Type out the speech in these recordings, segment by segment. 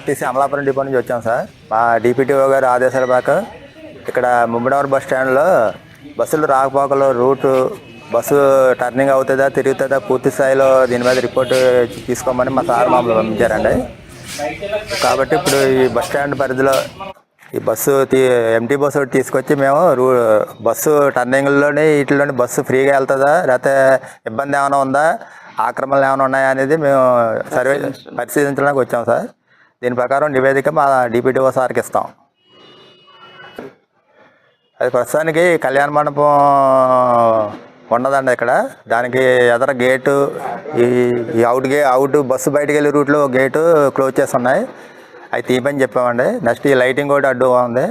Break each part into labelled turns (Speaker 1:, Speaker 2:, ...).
Speaker 1: RTC Amalapuram depot నుంచి వచ్చాం sir. మా డిపిటిఓ గారు ఆదేశాల మేరకు ఇక్కడ ముమ్మడివరం బస్ స్టాండ్లో బస్సులు రాకపోకలు రూటు బస్సు టర్నింగ్ అవుతుందా తిరుగుతుందా పూర్తి స్థాయిలో దీని మీద రిపోర్టు తీసుకోమని మా సార్ మమ్మల్ని పంపించారండి. కాబట్టి ఇప్పుడు ఈ బస్ స్టాండ్ పరిధిలో ఈ బస్సు ఎంటీ బస్సు ఒకటి తీసుకొచ్చి మేము బస్సు టర్నింగ్లోని వీటిలోని బస్సు ఫ్రీగా వెళ్తుందా లేకపోతే ఇబ్బంది ఏమైనా ఉందా ఆక్రమణలు ఏమైనా ఉన్నాయా అనేది మేము సర్వే పరిశీలించడానికి వచ్చాం సార్. దీని ప్రకారం నివేదిక మా డిపిటిఓ సార్కి ఇస్తాం. అది ప్రస్తుతానికి కళ్యాణ మండపం ఉన్నదండి ఇక్కడ. దానికి ఎదర గేటు ఈ అవుట్ బస్సు బయటకు వెళ్ళే రూట్లో గేటు క్లోజ్ చేసి ఉన్నాయి. అవి తీయమని చెప్పామండి. నెక్స్ట్ ఈ లైటింగ్ కూడా అడ్డు ఉంది,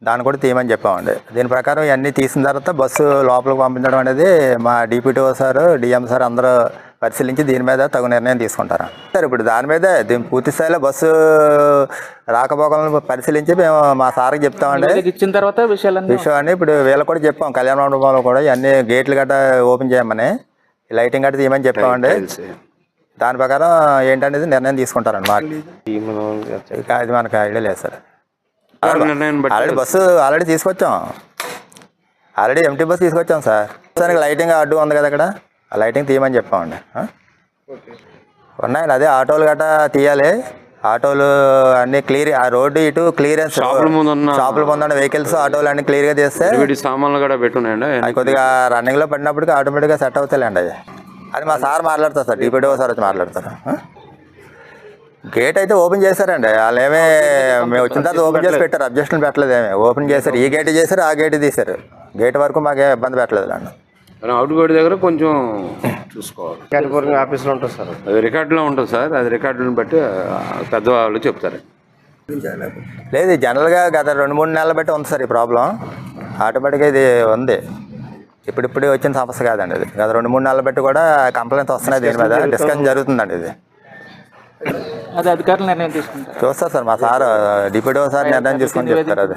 Speaker 1: దాన్ని కూడా తీయమని చెప్పామండి. దీని ప్రకారం ఇవన్నీ తీసిన తర్వాత బస్సు లోపలికి పంపించడం అనేది మా డిపిటిఓ సార్ డిఎం సార్ అందరూ పరిశీలించి దీని మీద తగు నిర్ణయం తీసుకుంటారు సార్. ఇప్పుడు దాని మీదే దీని పూర్తి స్థాయిలో బస్సు రాకపోకలను పరిశీలించి మేము మా సార్కి చెప్తామండి.
Speaker 2: ఇచ్చిన తర్వాత
Speaker 1: విషయాన్ని ఇప్పుడు వీళ్ళకి కూడా చెప్పాం. కళ్యాణ మండపంలో కూడా ఇవన్నీ గేట్లు గట్రా ఓపెన్ చేయమని లైటింగ్ గట్రా తీయమని చెప్పామండి. దాని ప్రకారం ఏంటనేది నిర్ణయం తీసుకుంటారండి. మాకు అది మనకు ఐడియా లేదు సార్. ఆల్రెడీ బస్సు తీసుకొచ్చాం, ఆల్రెడీ ఎంటీ బస్సు తీసుకొచ్చాం సార్. ప్రస్తుతానికి లైటింగ్ అడ్డు ఉంది కదా అక్కడ, ఆ లైటింగ్ తీయమని చెప్పామండి. ఉన్నాయండి, అదే ఆటోలు గట్రా తీయాలి. ఆటోలు అన్ని క్లియర్, ఆ రోడ్డు ఇటు క్లియరెన్స్ షాపుల ముందు వెహికల్స్ ఆటోలు అన్ని క్లియర్గా చేస్తే
Speaker 3: సామాన్లు కూడా పెట్టున్నాయండి.
Speaker 1: అది కొద్దిగా రన్నింగ్లో పడినప్పటికీ ఆటోమేటిక్గా సెట్ అవుతాయండి. అది మా సార్ మాట్లాడతారు సార్, డిపిటిఓ సార్ వచ్చి మాట్లాడతారు. గేట్ అయితే ఓపెన్ చేశారండి. వాళ్ళు మేము వచ్చిన తర్వాత ఓపెన్ చేసి పెట్టారు, అబ్జెక్షన్ పెట్టలేదు. ఓపెన్ చేశారు, ఈ గేట్ చేశారు ఆ గేట్ తీశారు. గేట్ వరకు మాకేం ఇబ్బంది పెట్టలేదు అండి.
Speaker 3: అవుట్ గేట్ దగ్గర కొంచెం చూసుకోవాలి.
Speaker 4: ఆఫీస్లో ఉంటుంది సార్,
Speaker 3: అది రికార్డులో ఉంటుంది సార్. అది రికార్డులను బట్టి పెద్దవాళ్ళు చెప్తారు.
Speaker 1: లేదు జనరల్గా గత 2-3 నెలలు బట్టి ఉంది సార్ ఈ ప్రాబ్లం. ఆటోమేటిక్గా ఇది ఉంది, ఇప్పుడు వచ్చిన సమస్య కాదండి. ఇది గత 2-3 నెలలు బట్టి కూడా కంప్లైంట్స్ వస్తున్నాయి. దీని మీద డిస్కషన్ జరుగుతుందండి. ఇది
Speaker 2: అది అధికారులు నిర్ణయం తీసుకుంటారు.
Speaker 1: చూస్తారు సార్, మా సార్ డిప్యూటీ సార్ నిర్ణయం తీసుకొని చెప్తారు. అది